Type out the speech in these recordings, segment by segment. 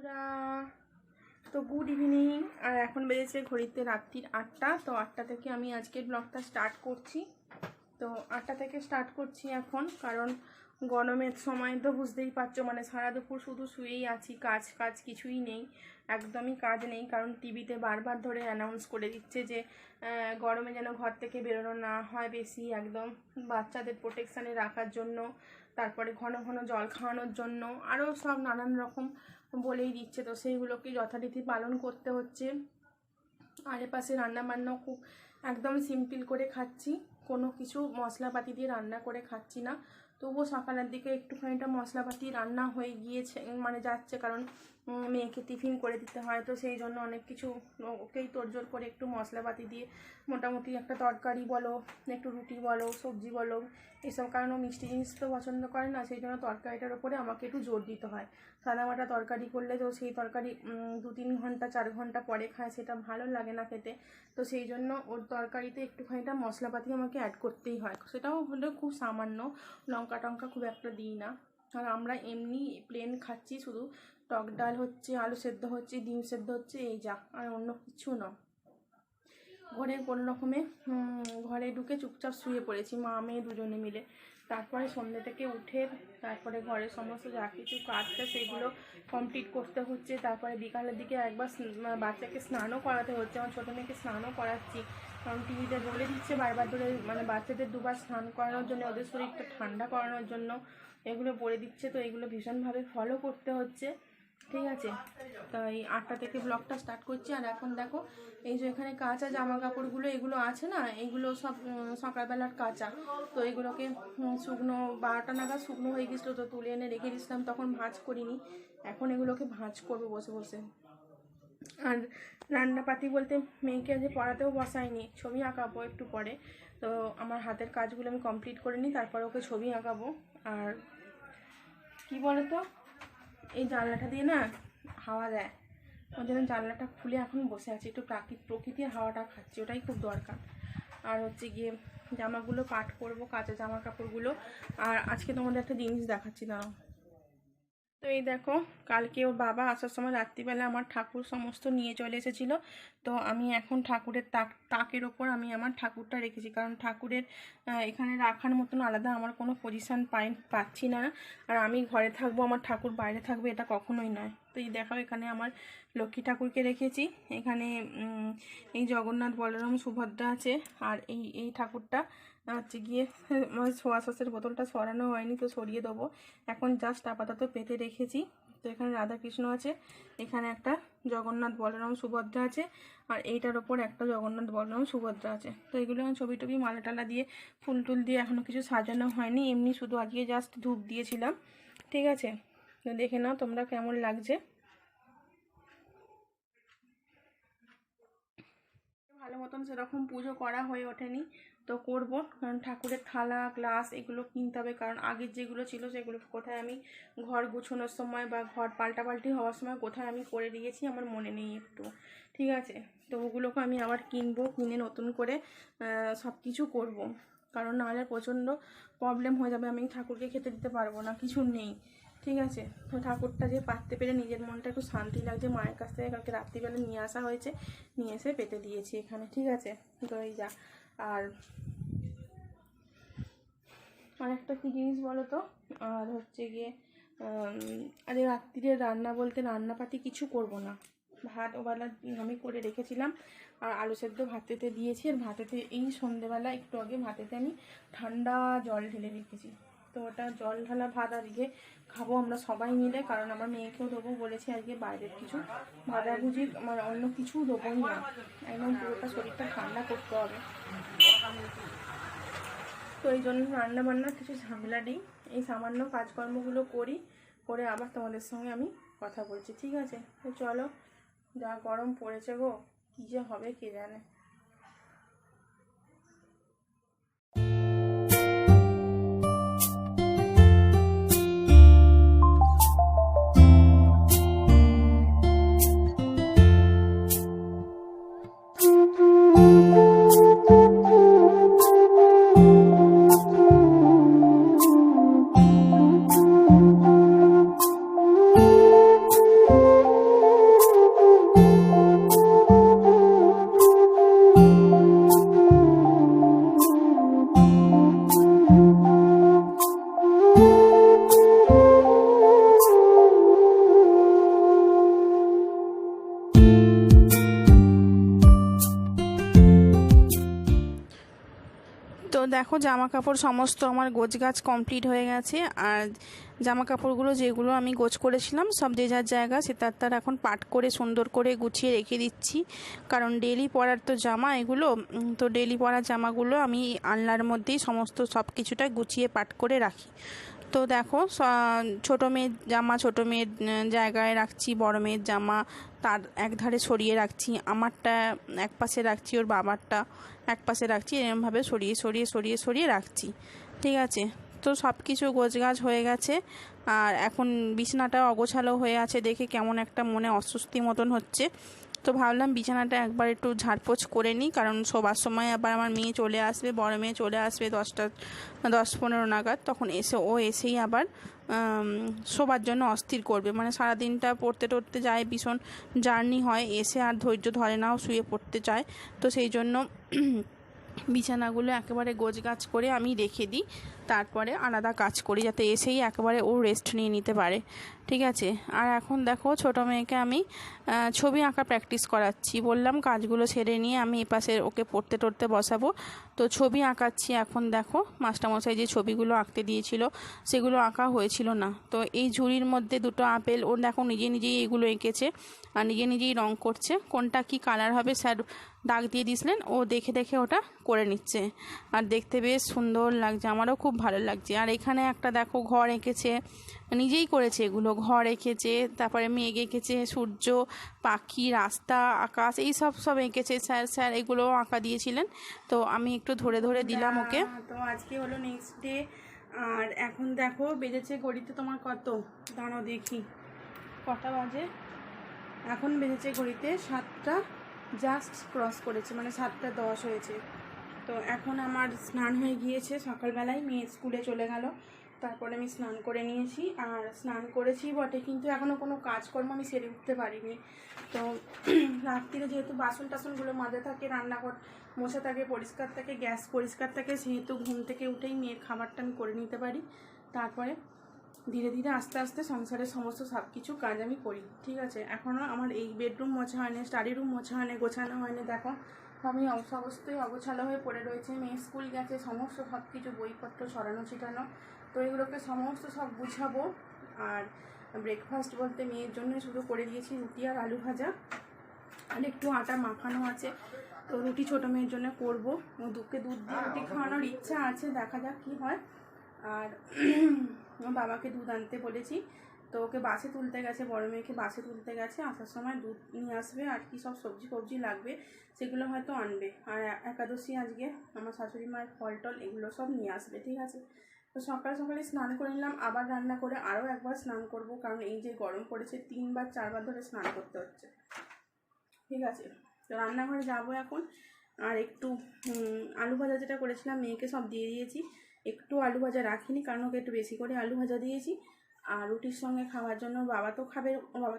বন্ধুরা, তো good evening. আর এখন বেজেছে ঘড়িতে রাত্রির 8টা। তো 8টা থেকে আমি আজকের ব্লগটা স্টার্ট করছি। তো 8টা থেকে স্টার্ট করছি এখন, কারণ গরমের সময় তো বুঝতেই পারছো, মানে সারা দুপুর শুধু শুয়েই আছি, কাজ কাজ কিছুই নেই, একদমই কাজ নেই। কারণ টিভিতে বারবার ধরে অ্যানাউন্স করে দিচ্ছে যে গরমে যেন ঘর থেকে বেরোনো না হয় বেশি, একদম বাচ্চাদের প্রোটেকশানে রাখার জন্য, তারপরে ঘন ঘন জল খাওয়ানোর জন্য, আরও সব নানান রকম বলেই দিচ্ছে। তো সেইগুলোকে যথারীতি পালন করতে হচ্ছে। আর এপাশে রান্নাবান্নাও খুব একদম সিম্পল করে খাচ্ছি, কোনো কিছু মশলাপাতি দিয়ে রান্না করে খাচ্ছি না। তবুও সকালের দিকে একটুখানিটা মশলাপাতি রান্না হয়ে গিয়েছে, মানে যাচ্ছে, কারণ মেয়েকে টিফিন করে দিতে হয়। তো সেই জন্য অনেক কিছু ওকেই তোড়জোড় করে একটু মশলাপাতি দিয়ে মোটামুটি একটা তরকারি বলো, একটু রুটি বলো, সবজি বলো, এসব, কারণ ও মিষ্টি জিনিস তো পছন্দ করে না। সেই জন্য তরকারিটার ওপরে আমাকে একটু জোর দিতে হয়। সাদামাটা তরকারি করলে তো সেই তরকারি 2-3 ঘন্টা 4 ঘন্টা পরে খায়, সেটা ভালো লাগে না খেতে। তো সেই জন্য ওর তরকারিতে একটুখানিটা মশলাপাতি আমাকে অ্যাড করতেই হয়, সেটাও হলে খুব সামান্য, লঙ্কা টঙ্কা খুব একটা দিই না। আর আমরা এমনি প্লেন খাচ্ছি, শুধু টক ডাল হচ্ছে, আলু সেদ্ধ হচ্ছে, ডিম সেদ্ধ হচ্ছে, এই যা, আর অন্য কিছু না। ঘরে কোনো রকমে ঘরে ঢুকে চুপচাপ শুয়ে পড়েছি, মা মেয়ে দুজনে মিলে। তারপরে সন্ধ্যে থেকে উঠে তারপরে ঘরের সমস্ত যা কিছু কাজটা সেগুলো কমপ্লিট করতে হচ্ছে। তারপরে বিকালের দিকে একবার বাচ্চাকে স্নানও করাতে হচ্ছে, আমার ছোটো মেয়েকে স্নানও করাচ্ছি, কারণ টিভিতে বলে দিচ্ছে বারবার ধরে, মানে বাচ্চাদের দুবার স্নান করানোর জন্য, ওদের শরীরটা ঠান্ডা করানোর জন্য এগুলো বলে দিচ্ছে। তো এগুলো ভীষণভাবে ফলো করতে হচ্ছে, ঠিক আছে। তাই 8টা থেকে ব্লগটা স্টার্ট করছি। আর এখন দেখো, এই যে এখানে কাঁচা জামা কাপড়গুলো এগুলো আছে না, এগুলো সব সকালবেলার কাঁচা। তো এগুলোকে শুকনো 12টা নাগাদ শুকনো হয়ে গেছিলো, তো তুলে এনে রেখে দিয়েছিলাম, তখন ভাঁজ করিনি। এখন এগুলোকে ভাঁজ করবো বসে বসে। আর রান্নাপাতি বলতে মেয়েকে আজ পড়াতেও বসাইনি, ছবি আঁকাবো একটু পরে। তো আমার হাতের কাজগুলো আমি কমপ্লিট করে নিই, তারপর ওকে ছবি আঁকাবো। আর কি বলতো, এই জানলাটা দিয়ে না হাওয়া দেয়, ওই জন্য জানলাটা খুলে এখন বসে আছি, একটু প্রকৃতির হাওয়াটা খাচ্ছি, ওটাই খুব দরকার। আর হচ্ছে গিয়ে জামাগুলো পাট করবো, কাঁচা জামা কাপড়গুলো। আর আজকে তোমাদের একটা জিনিস দেখাচ্ছি, দাঁড়াও। তো এই দেখো, কালকে ওর বাবা আসার সময় রাত্রিবেলা আমার ঠাকুর সমস্ত নিয়ে চলে এসেছিলো। তো আমি এখন ঠাকুরের তাকের ওপর আমি আমার ঠাকুরটা রেখেছি, কারণ ঠাকুরের এখানে রাখার মতন আলাদা আমার কোনো পজিশান পাচ্ছি না। আর আমি ঘরে থাকবো, আমার ঠাকুর বাইরে থাকবে, এটা কখনোই নয়। তো এই দেখো, এখানে আমার লক্ষ্মী ঠাকুরকে রেখেছি। এখানে এই জগন্নাথ, বলরাম, সুভদ্রা আছে। আর এই ঠাকুরটা হচ্ছে গিয়ে সোয়া সসের বোতলটা সরানো হয়নি, তো সরিয়ে দেবো। এখন জাস্ট আপাতত পেতে রেখেছি। তো এখানে রাধাকৃষ্ণ আছে, এখানে একটা জগন্নাথ, বলরাম, সুভদ্রা আছে, আর এইটার ওপর একটা জগন্নাথ, বলরাম, সুভদ্রা আছে। তো এগুলো এখন ছবি টবি মালা টালা দিয়ে ফুল টুল দিয়ে এখনও কিছু সাজানো হয়নি, এমনি শুধু আজকে জাস্ট ধূপ দিয়েছিলাম, ঠিক আছে। তো দেখে নাও তোমরা কেমন লাগছে। ভালো মতন সেরকম পুজো করা হয়ে ওঠেনি, তো করব, কারণ ঠাকুরের থালা গ্লাস এগুলো কিনতে হবে, কারণ আগের যেগুলো ছিল সেগুলো কোথায় আমি ঘর গুছোনোর সময় বা ঘর পাল্টাপাল্টি হওয়ার সময় কোথায় আমি করে দিয়েছি আমার মনে নেই একটু, ঠিক আছে। তো ওগুলোকে আমি আবার কিনবো, কিনে নতুন করে সব কিছু করবো, কারণ নাহলে প্রচণ্ড প্রবলেম হয়ে যাবে, আমি ঠাকুরকে খেতে দিতে পারবো না, কিছু নেই, ঠিক আছে। তো ঠাকুরটা যে পাততে পেরে নিজের মনটা একটু শান্তি লাগছে। মায়ের কাছ থেকে কালকে রাত্রিবেলা নিয়ে আসা হয়েছে, নিয়ে এসে পেতে দিয়েছি এখানে, ঠিক আছে। তো এই যা। আর আরেকটা কী জিনিস বলো তো, আর হচ্ছে গিয়ে আজ রাত্রিরে রান্না বলতে রান্নাপাতি কিছু করব না, ভাত ওবেলা আমি করে রেখেছিলাম, আর আলু সেদ্ধ ভাতেতে দিয়েছি। আর ভাতেতে এই সন্ধেবেলা একটু আগে ভাতেতে আমি ঠান্ডা জল ঢেলে রেখেছি, তো ওটা জল ঢালা ভাত আজকে খাবো আমরা সবাই মিলে, কারণ আমার মেয়েকেও দেবো বলেছি আজকে বাইরের কিছু ভাজাভুজি, মানে অন্য কিছু দেবোই না, একদম পুরোটা শরীরটা ঠান্ডা করতে হবে। তো এই জন্য রান্নাবান্নার কিছু ঝামেলা নেই, এই সামান্য কাজকর্মগুলো করি, করে আবার তোমাদের সঙ্গে আমি কথা বলছি, ঠিক আছে। তো চলো, যা গরম পড়েছে গো, কী যে হবে কে জানে। দেখো জামা কাপড় সমস্ত আমার গোছগাছ কমপ্লিট হয়ে গেছে। আর জামা কাপড়গুলো যেগুলো আমি গোছ করেছিলাম সব যে যার জায়গা সে তার এখন পাট করে সুন্দর করে গুছিয়ে রেখে দিচ্ছি, কারণ ডেলি পরার তো জামা এগুলো। তো ডেলি পরার জামাগুলো আমি আলনার মধ্যেই সমস্ত সব কিছুটা গুছিয়ে পাট করে রাখি। তো দেখো ছোটো মেয়ের জামা ছোটো মেয়ের জায়গায় রাখছি, বড় মেয়ের জামা তার এক ধারে সরিয়ে রাখছি, আমারটা এক পাশে রাখছি, ওর বাবারটা এক পাশে রাখছি, এরকমভাবে সরিয়ে সরিয়ে সরিয়ে সরিয়ে রাখছি। ঠিক আছে, তো সব কিছু গোছগাছ হয়ে গেছে। আর এখন বিছানাটা অগোছালো হয়ে আছে দেখে কেমন একটা মনে অস্বস্তি মতন হচ্ছে। তো ভাবলাম বিছানাটা একবার একটু ঝাড়পোছ করে নিই, কারণ শোবার সময় আবার আমার মেয়ে চলে আসবে, বড় মেয়ে চলে আসবে 10-15 নাগাদ। তখন এসেই আবার শোবার জন্য অস্থির করবে, মানে সারাদিনটা পড়তে টড়তে যায়, ভীষণ জার্নি হয়, এসে আর ধৈর্য ধরে নাও, শুয়ে পড়তে চায়। তো সেই জন্য বিছানাগুলো একেবারে গোছগাছ করে আমি রেখে দিই, তারপরে আলাদা কাজ করি, যাতে এসেই একেবারে ও রেস্ট নিয়ে নিতে পারে। ঠিক আছে, আর এখন দেখো ছোটো মেয়েকে আমি ছবি আঁকা প্র্যাকটিস করাচ্ছি। বললাম কাজগুলো সেরে নিয়ে আমি এপাশে ওকে পড়তে টড়তে বসাবো, তো ছবি আঁকাচ্ছি। এখন দেখো মাস্টারমশাই যে ছবিগুলো আঁকতে দিয়েছিল সেগুলো আঁকা হয়েছিল না। তো এই ঝুড়ির মধ্যে দুটো আপেল, ও দেখো নিজে নিজেই এগুলো এঁকেছে আর নিজে নিজেই রং করছে। কোনটা কি কালার হবে স্যার দাগ দিয়ে দিয়েছিলেন, ও দেখে দেখে ওটা করে নিচ্ছে, আর দেখতে বেশ সুন্দর লাগছে, আমারও খুব ভালো লাগছে। আর এখানে একটা দেখো ঘর এঁকেছে, নিজেই করেছে এগুলো, ঘর এঁকেছে, তারপরে মেঘ এঁকেছে, সূর্য, পাখি, রাস্তা, আকাশ, এই সব এঁকেছে স্যার এগুলো আঁকা দিয়েছিলেন। তো আমি একটু ধরে ধরে দিলাম ওকে। তো আজকে হলো নেক্সট ডে, আর এখন দেখো বেজেছে ঘড়িতে তোমার কত, দাঁড়াও দেখি কটা বাজে। এখন বেজেছে ঘড়িতে 7টা জাস্ট ক্রস করেছে, মানে 7:10 হয়েছে। তো এখন আমার স্নান হয়ে গিয়েছে, সকালবেলায় মেয়ে স্কুলে চলে গেল, তারপরে আমি স্নান করে নিয়েছি। আর স্নান করেছি বটে, কিন্তু এখনও কোনো কাজকর্ম আমি সেরে উঠতে পারিনি। তো রাত্রিরে যেহেতু বাসন টাসনগুলো মাজা থাকে, রান্নাঘর মোছা থাকে, পরিষ্কার থাকে, গ্যাস পরিষ্কার থাকে, সেহেতু ঘুম থেকে উঠেই মেয়ের খাবারটা আমি করে নিতে পারি। তারপরে ধীরে ধীরে আস্তে আস্তে সংসারের সমস্ত সব কিছু কাজ আমি করি। ঠিক আছে, এখনও আমার এই বেডরুম মোছা হয়নি, স্টাডি রুম মোছা হয়নি, গোছানো হয়নি। দেখো আমি অবস্থায় অগোছালো হয়ে পড়ে রয়েছে, মেয়ে স্কুল গেছে, সমস্ত সব কিছু বইপত্র ছড়ানো ছিটানো। তো এগুলোকে সমস্ত সব গুছাবো। আর ব্রেকফাস্ট বলতে মেয়ের জন্য শুধু করে দিয়েছি রুটি আর আলু ভাজা, আর একটু আটা মাখানো আছে। তো রুটি ছোটো মেয়ের জন্য করবো, দুধ দিয়ে রুটি খাওয়ানোর ইচ্ছা আছে, দেখা যাক কী হয়। আর বাবাকে দুধ আনতে বলেছি, তো ওকে বাসে তুলতে গেছে, বড় মেয়েকে বাসে তুলতে গেছে, আসার সময় দুধ নিয়ে আসবে, আর কি সব সবজি লাগবে সেগুলো হয়তো আনবে। আর একাদশী আজকে আমার শাশুড়ি মায়ের ফল টল এগুলো সব নিয়ে আসবে। ঠিক আছে, তো সকালে স্নান করে নিলাম, আবার রান্না করে আরও একবার স্নান করব, কারণ এই যে গরম পড়েছে 3-4বার ধরে স্নান করতে হচ্ছে। ঠিক আছে, তো রান্নাঘরে যাবো এখন। আর একটু আলু ভাজা যেটা করেছিলাম মেয়েকে সব দিয়ে দিয়েছি, একটু আলু ভাজা রাখিনি, কারণ ওকে একটু বেশি করে আলু ভাজা দিয়েছি। আর রুটির সঙ্গে খাওয়ার জন্য বাবা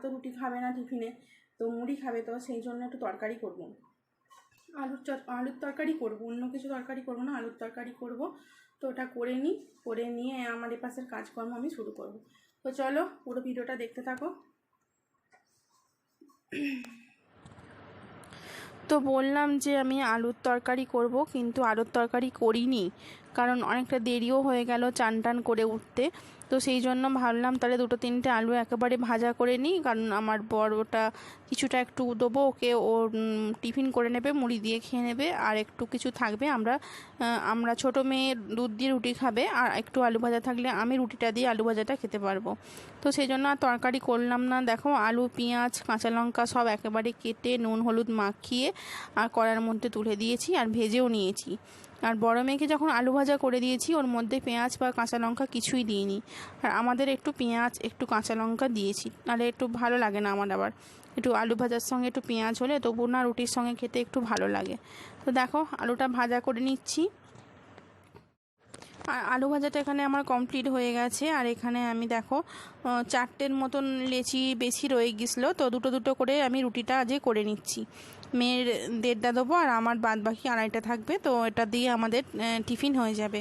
তো রুটি খাবে না টিফিনে, তো মুড়ি খাবে, তো সেই জন্য একটু তরকারি করব, আলুর তরকারি করব, অন্য কিছু তরকারি করব না, আলুর তরকারি করব। তো ওটা করে নিয়ে আমার এপাশের কাজকর্ম আমি শুরু করব। তো চলো পুরো ভিডিওটা দেখতে থাকো। তো বললাম যে আমি আলুর তরকারি করব, কিন্তু আলুর তরকারি করিনি, কারণ অনেকটা দেরিও হয়ে গেল চান টান করে উঠতে। তো সেই জন্য ভাবলাম তাহলে 2-3টে আলু একেবারে ভাজা করে নিই, কারণ আমার বড়টা কিছুটা একটু দেবো ওকে, ও টিফিন করে নেবে, মুড়ি দিয়ে খেয়ে নেবে, আর একটু কিছু থাকবে, আমরা ছোটো মেয়ে দুধ দিয়ে রুটি খাবে, আর একটু আলু ভাজা থাকলে আমি রুটিটা দিয়ে আলু ভাজাটা খেতে পারবো। তো সেই জন্য আর তরকারি করলাম না। দেখো আলু, পেঁয়াজ, কাঁচা লঙ্কা সব একেবারে কেটে নুন হলুদ মাখিয়ে আর কড়ার মধ্যে তুলে দিয়েছি, আর ভেজেও নিয়েছি। আর বড় মেয়েকে যখন আলু ভাজা করে দিয়েছি ওর মধ্যে পেঁয়াজ বা কাঁচা লঙ্কা কিছুই দিইনি, আর আমাদের একটু পেঁয়াজ একটু কাঁচা লঙ্কা দিয়েছি, নাহলে একটু ভালো লাগে না আমার, আবার একটু আলু ভাজার সঙ্গে একটু পেঁয়াজ হলে তবু না রুটির সঙ্গে খেতে একটু ভালো লাগে। তো দেখো আলুটা ভাজা করে নিচ্ছি। আর আলু ভাজাটা এখানে আমার কমপ্লিট হয়ে গেছে। আর এখানে আমি দেখো 4টের মতন লেচি বেশি রয়ে গেছিলো, তো দুটো করে আমি রুটিটা আজকে করে নিচ্ছি। মেয়ের 1.5টা দেবো, আর আমার বাদ বাকি 2.5টা থাকবে, তো এটা দিয়ে আমাদের টিফিন হয়ে যাবে।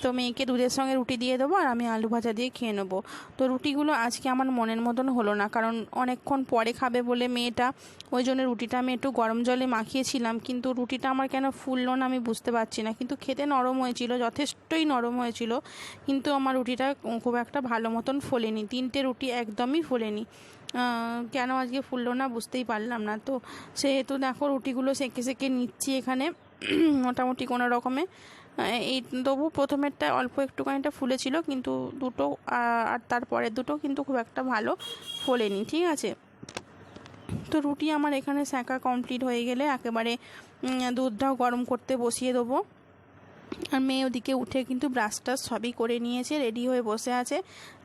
তো মেয়েকে দুধের সঙ্গে রুটি দিয়ে দেবো আর আমি আলু ভাজা দিয়ে খেয়ে নেবো। তো রুটিগুলো আজকে আমার মনের মতন হলো না, কারণ অনেকক্ষণ পরে খাবে বলে মেয়েটা, ওই জন্য রুটিটা আমি একটু গরম জলে মাখিয়েছিলাম, কিন্তু রুটিটা আমার কেন ফুললো না আমি বুঝতে পারছি না। কিন্তু খেতে নরম হয়েছিল, যথেষ্টই নরম হয়েছিল, কিন্তু আমার রুটিটা খুব একটা ভালো মতন ফোলেনি। 3টে রুটি একদমই ফোলেনি। কেন আজকে ফুললো না বুঝতেই পারলাম না। তো সেহেতু দেখো রুটিগুলো সেঁকে সেঁকে নিচ্ছি এখানে মোটামুটি কোনো রকমে। এই তবু প্রথমেরটা অল্প একটুখানিটা ফুলেছিল, কিন্তু দুটো আর তারপরের দুটো কিন্তু খুব একটা ভালো ফোলেনি। ঠিক আছে, তো রুটি আমার এখানে সেঁকা কমপ্লিট হয়ে গেলে একেবারে দুধটাও গরম করতে বসিয়ে দেবো। আর মেয়ে ওদিকে উঠে কিন্তু ব্রাশ টাশ সবই করে নিয়েছে, রেডি হয়ে বসে আছে।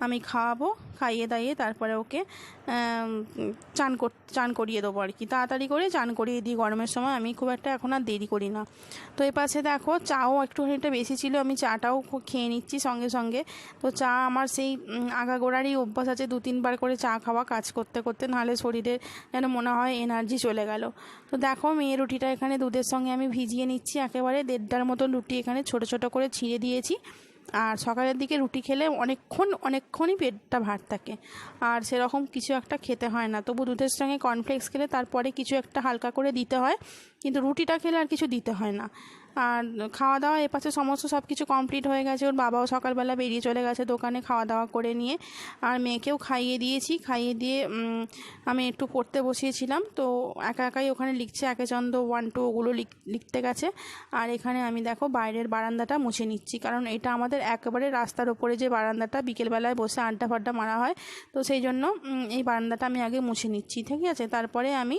আমি খাওয়াবো, খাইয়ে দাইয়ে তারপরে ওকে চান করিয়ে দেবো আর কি। তাড়াতাড়ি করে চান করিয়ে দিই গরমের সময়, আমি খুব একটা এখন আর দেরি করি না। তো এই পাশে দেখো চাও একটুখানিটা বেশি ছিল, আমি চাটাও খেয়ে নিচ্ছি সঙ্গে সঙ্গে। তো চা আমার সেই আগাগোড়ারই অভ্যাস আছে 2-3 বার করে চা খাওয়া কাজ করতে করতে, নাহলে শরীরের যেন মনে হয় এনার্জি চলে গেল। তো দেখো মেয়ে রুটিটা এখানে দুধের সঙ্গে আমি ভিজিয়ে নিচ্ছি, একেবারে 1.5টার মতন রুটি এখানে ছোট ছোট করে ছিঁড়ে দিয়েছি। আর সকালের দিকে রুটি খেলে অনেকক্ষণই পেটটা ভার থাকে, আর সেরকম কিছু একটা খেতে হয় না। তবু দুধের সঙ্গে কর্নফ্লেক্স খেলে তারপরে কিছু একটা হালকা করে দিতে হয়, কিন্তু রুটিটা খেলে আর কিছু দিতে হয় না। আর খাওয়া দাওয়া এপাশে সমস্ত সব কিছু কমপ্লিট হয়ে গেছে। ওর বাবাও সকালবেলা বেরিয়ে চলে গেছে দোকানে খাওয়া দাওয়া করে নিয়ে, আর মেয়েকেও খাইয়ে দিয়েছি। খাইয়ে দিয়ে আমি একটু পড়তে বসিয়েছিলাম, তো একা একাই ওখানে লিখছে, একেচন্দ্র 1 2 ওগুলো লিখতে গেছে। আর এখানে আমি দেখো বাইরের বারান্দাটা মুছে নিচ্ছি, কারণ এটা আমাদের একেবারে রাস্তার ওপরে যে বারান্দাটা, বিকেলবেলায় বসে আড্ডা ফাড্ডা মারা হয়, তো সেই জন্য এই বারান্দাটা আমি আগে মুছে নিচ্ছি। ঠিক আছে, তারপরে আমি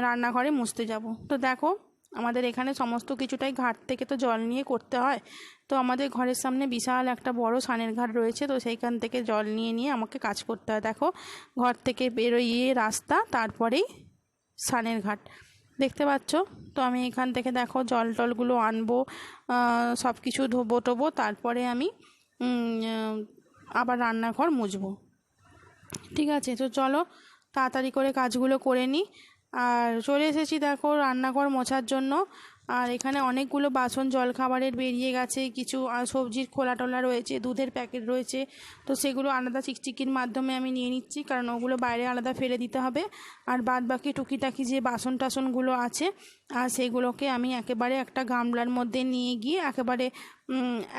রান্নাঘরে মুছতে যাব। তো দেখো আমাদের এখানে সমস্ত কিছুটাই ঘাট থেকে তো জল নিয়ে করতে হয়। তো আমাদের ঘরের সামনে বিশাল একটা বড় স্নানের ঘাট রয়েছে, তো সেইখান থেকে জল নিয়ে নিয়ে আমাকে কাজ করতে হয়। দেখো ঘর থেকে বেরোইয়ে রাস্তা, তারপরেই স্নানের ঘাট দেখতে পাচ্ছ। তো আমি এখান থেকে দেখো জল টলগুলো আনবো, সব কিছু ধোবো টোবো, তারপরে আমি আবার রান্নাঘর মুছবো। ঠিক আছে, তো চলো তাড়াতাড়ি করে কাজগুলো করে নিই। আর চলে এসেছি দেখো রান্নাঘর মোছার জন্য। আর এখানে অনেকগুলো বাসন জলখাবারের বেরিয়ে গেছে, কিছু সবজির খোলা টোলা রয়েছে, দুধের প্যাকেট রয়েছে, তো সেগুলো আলাদা চিকচিকির মাধ্যমে আমি নিয়ে নিচ্ছি, কারণ ওগুলো বাইরে আলাদা ফেলে দিতে হবে। আর বাদ বাকি টুকিটাকি যে বাসন টাসনগুলো আছে, আর সেগুলোকে আমি একেবারে একটা গামলার মধ্যে নিয়ে গিয়ে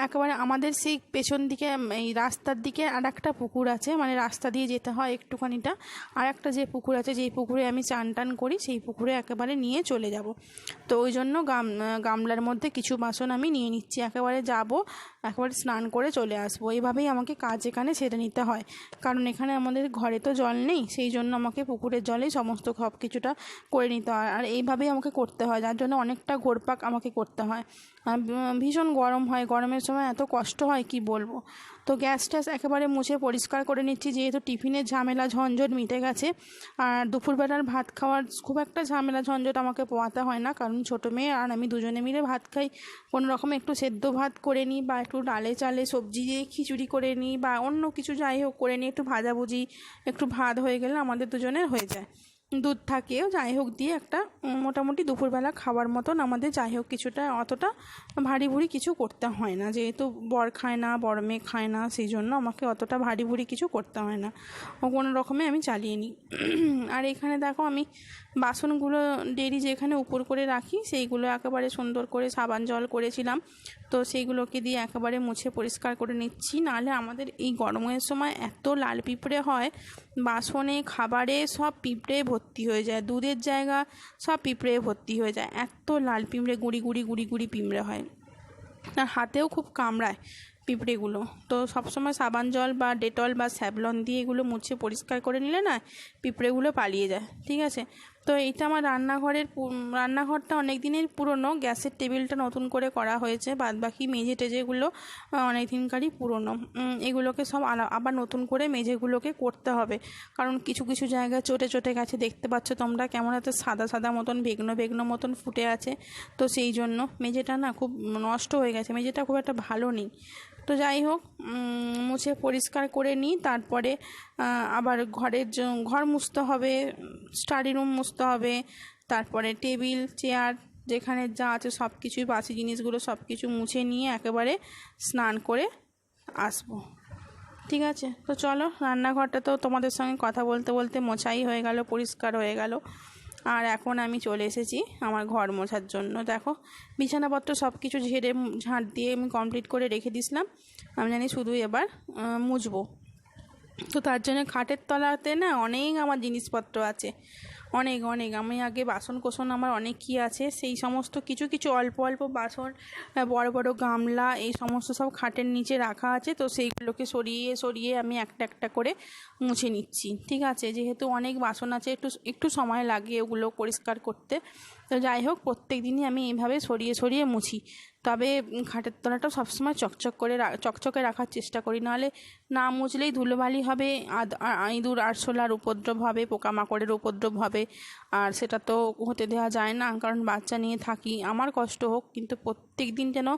একেবারে আমাদের সেই পেছন দিকে এই রাস্তার দিকে আর একটা পুকুর আছে, মানে রাস্তা দিয়ে যেতে হয় একটুখানিটা, আর একটা যে পুকুর আছে, যেই পুকুরে আমি চান টান করি, সেই পুকুরে একেবারে নিয়ে চলে যাব। তো ওই জন্য গামলার মধ্যে কিছু বাসন আমি নিয়ে নিচ্ছি, একেবারে যাব, একেবারে স্নান করে চলে আসবো। এইভাবেই আমাকে কাজ এখানে সেরে নিতে হয়, কারণ এখানে আমাদের ঘরে তো জল নেই, সেই জন্য আমাকে পুকুরের জলেই সমস্ত সব কিছুটা করে নিতে হয়। আর এইভাবেই আমাকে করতে হয়, যার জন্য অনেকটা ঘোরপাক আমাকে করতে হয়। ভীষণ গরম হয়, গরমের সময় এত কষ্ট হয় কি বলবো। তো গ্যাস ট্যাস একেবারে মুছে পরিষ্কার করে নিচ্ছি, যেহেতু টিফিনের ঝামেলা ঝঞ্ঝট মিটে গেছে। আর দুপুরবেলার ভাত খাওয়ার খুব একটা ঝামেলা ঝঞ্ঝট আমাকে পোয়াতে হয় না, কারণ ছোটো মেয়ে আর আমি দুজনে মিলে ভাত খাই। কোনো রকম একটু সেদ্ধ ভাত করে নিই, বা একটু ডালে চালে সবজি দিয়ে খিচুড়ি করে নিই, বা অন্য কিছু যাই হোক করে নিই, একটু ভাজাভুজি, একটু ভাত হয়ে গেলে আমাদের দুজনের হয়ে যায়। দুধ থাকেও যাই হোক দিয়ে একটা মোটামুটি দুপুরবেলা খাওয়ার মতন আমাদের যাই হোক কিছুটা, অতটা ভারী ভুরি কিছু করতে হয় না, যেহেতু বর খায় না, বড় মেয়ে খায় না, সেই জন্য আমাকে অতটা ভারী ভুরি কিছু করতে হয় না, ও কোনো রকমে আমি চালিয়ে নিই। আর এখানে দেখো আমি বাসনগুলো ডেরি যেখানে উপর করে রাখি, সেইগুলো একেবারে সুন্দর করে সাবান জল করেছিলাম, তো সেইগুলোকে দিয়ে একেবারে মুছে পরিষ্কার করে নিচ্ছি। নাহলে আমাদের এই গরমের সময় এত লাল পিঁপড়ে হয়, বাসনে খাবারে সব পিঁপড়ে ভর্তি হয়ে যায়, দুধের জায়গা সব পিঁপড়ে ভর্তি হয়ে যায়, এত লাল পিঁপড়ে গুড়ি গুড়ি গুড়ি গুড়ি পিঁপড়ে হয়, আর হাতেও খুব কামড়ায় পিঁপড়েগুলো। তো সবসময় সাবান জল বা ডেটল বা স্যাভলন দিয়ে এগুলো মুছে পরিষ্কার করে নিলে না পিঁপড়েগুলো পালিয়ে যায়। ঠিক আছে, তো এইটা আমার রান্নাঘরটা অনেক দিনের পুরনো, গ্যাসের টেবিলটা নতুন করে করা হয়েছে, বাদ বাকি মেঝে টেজেগুলো অনেক দিনকারই পুরনো। এগুলোকে সব আবার নতুন করে মেঝেগুলোকে করতে হবে, কারণ কিছু কিছু জায়গায় চটে চটে গেছে, দেখতে পাচ্ছ তোমরা কেমন এত সাদা সাদা মতন বেগনো বেগনো মতন ফুটে আছে। তো সেই জন্য মেঝেটা না খুব নষ্ট হয়ে গেছে, মেঝেটা খুব একটা ভালো নেই। তো যাই হোক মুছে পরিষ্কার করে নিই, তারপরে আবার ঘর মুছতে হবে, স্টাডি রুম মুছতে হবে, তারপরে টেবিল চেয়ার যেখানে যা আছে সব কিছুই, বাসি জিনিসগুলো সব কিছু মুছে নিয়ে একেবারে স্নান করে আসবো। ঠিক আছে, তো চলো, রান্নাঘরটা তো তোমাদের সঙ্গে কথা বলতে বলতে মোছাই হয়ে গেল, পরিষ্কার হয়ে গেল। আর এখন আমি চলে এসেছি আমার ঘর মোছার জন্য। দেখো, বিছানাপত্র সব কিছু ঝেড়ে ঝাঁট দিয়ে আমি কমপ্লিট করে রেখে দিয়েছিলাম। আমি জানি শুধু এবার মুছবো। তো তার জন্য খাটের তলাতে না অনেক আমার জিনিসপত্র আছে, অনেক অনেক। আমি আগে বাসন কোসন আমার অনেক কী আছে, সেই সমস্ত কিছু কিছু অল্প অল্প বাসন, বড় বড় গামলা, এই সমস্ত সব খাটের নিচে রাখা আছে। তো সেইগুলোকে সরিয়ে সরিয়ে আমি একটা একটা করে মুছে নিচ্ছি। ঠিক আছে, যেহেতু অনেক বাসন আছে, একটু একটু সময় লাগে ওগুলো পরিষ্কার করতে। তো যাই হোক, প্রত্যেক দিনই আমি এইভাবে সরিয়ে সরিয়ে মুছি। তবে খাটের তলাটা সবসময় চকচকে রাখার চেষ্টা করি, নাহলে না মুছলেই ধুলোবালি হবে, ইঁদুর আরশোলার উপদ্রব হবে, পোকামাকড়ের উপদ্রব হবে। আর সেটা তো হতে দেওয়া যায় না, কারণ বাচ্চা নিয়ে থাকি। আমার কষ্ট হোক, কিন্তু প্রত্যেক দিন যেন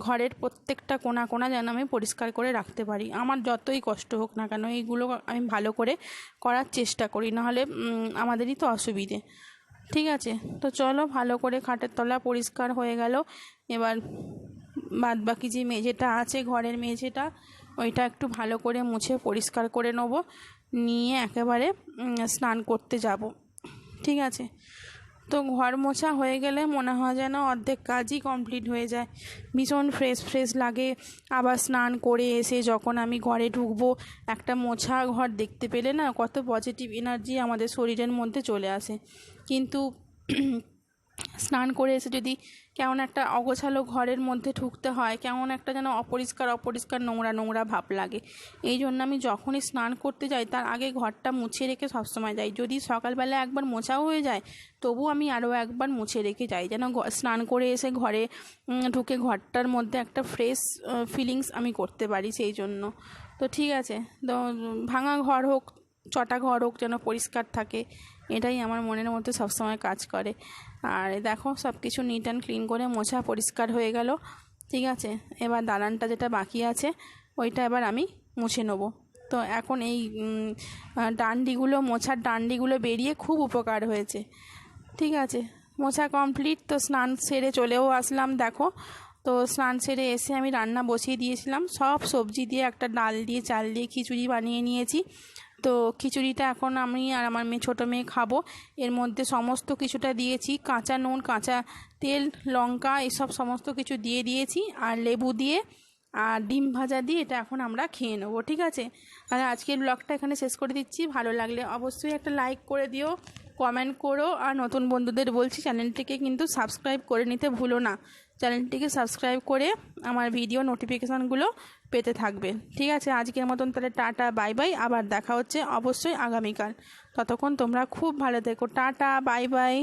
ঘরের প্রত্যেকটা কোণা কোণা যেন আমি পরিষ্কার করে রাখতে পারি। আমার যতই কষ্ট হোক না কেন, এইগুলো আমি ভালো করে করার চেষ্টা করি, নাহলে আমাদেরই তো অসুবিধে। ঠিক আছে, তো চলো, ভালো করে খাটের তলা পরিষ্কার হয়ে গেল। এবার বাদ বাকি যে মেঝেটা আছে, ঘরের মেঝেটা, ওইটা একটু ভালো করে মুছে পরিষ্কার করে নেব, নিয়ে একেবারে স্নান করতে যাব। ঠিক আছে, তো ঘর মোছা হয়ে গেলে মনে হয় যেন অর্ধেক কাজই কমপ্লিট হয়ে যায়, ভীষণ ফ্রেশ ফ্রেশ লাগে। আবার স্নান করে এসে যখন আমি ঘরে ঢুকবো, একটা মোছা ঘর দেখতে পেলে না কত পজিটিভ এনার্জি আমাদের শরীরের মধ্যে চলে আসে। কিন্তু স্নান করে এসে যদি কেমন একটা অগোছালো ঘরের মধ্যে ঢুকতে হয়, কেমন একটা যেন অপরিষ্কার নোংরা নোংরা ভাব লাগে। এই জন্য আমি যখনই স্নান করতে যাই তার আগে ঘরটা মুছে রেখে সবসময় যাই। যদি সকালবেলা একবার মোছাও হয়ে যায়, তবু আমি আরও একবার মুছে রেখে যাই, যেন স্নান করে এসে ঘরে ঢুকে ঘরটার মধ্যে একটা ফ্রেশ ফিলিংস আমি করতে পারি, সেই জন্য। তো ঠিক আছে, তো ভাঙা ঘর হোক, চটা ঘর হোক, যেন পরিষ্কার থাকে, এটাই আমার মনের মধ্যে সবসময় কাজ করে। আর দেখো, সব কিছু নিট অ্যান্ড ক্লিন করে মোছা পরিষ্কার হয়ে গেল। ঠিক আছে, এবার দালানটা যেটা বাকি আছে ওইটা এবার আমি মুছে নেব। তো এখন এই ডান্ডিগুলো, মোছার ডান্ডিগুলো বেরিয়ে খুব উপকার হয়েছে। ঠিক আছে, মোছা কমপ্লিট। তো স্নান সেরে চলেও আসলাম। দেখো, তো স্নান সেরে এসে আমি রান্না বসিয়ে দিয়েছিলাম, সব সবজি দিয়ে, একটা ডাল দিয়ে, চাল দিয়ে খিচুড়ি বানিয়ে নিয়েছি। তো খিচুড়িটা এখন আমি আর আমার ছোটো মেয়ে খাবো। এর মধ্যে সমস্ত কিছুটা দিয়েছি, কাঁচা নুন, কাঁচা তেল, লঙ্কা, এসব সমস্ত কিছু দিয়ে দিয়েছি, আর লেবু দিয়ে আর ডিম ভাজা দিয়ে এটা এখন আমরা খেয়ে নেবো। ঠিক আছে, আর আজকের ব্লগটা এখানে শেষ করে দিচ্ছি। ভালো লাগলে অবশ্যই একটা লাইক করে দিও, কমেন্ট করো, আর নতুন বন্ধুদের বলছি চ্যানেলটিকে কিন্তু সাবস্ক্রাইব করে নিতে ভুলো না। চ্যানেলটিকে সাবস্ক্রাইব করে আমার ভিডিও নোটিফিকেশানগুলো পেতে থাকবেন। ঠিক আছে, আজকের মতন তাহলে টাটা, বাই বাই। আবার দেখা হচ্ছে অবশ্যই আগামীকাল। ততক্ষণ তোমরা খুব ভালো থেকো। Tata, bye bye.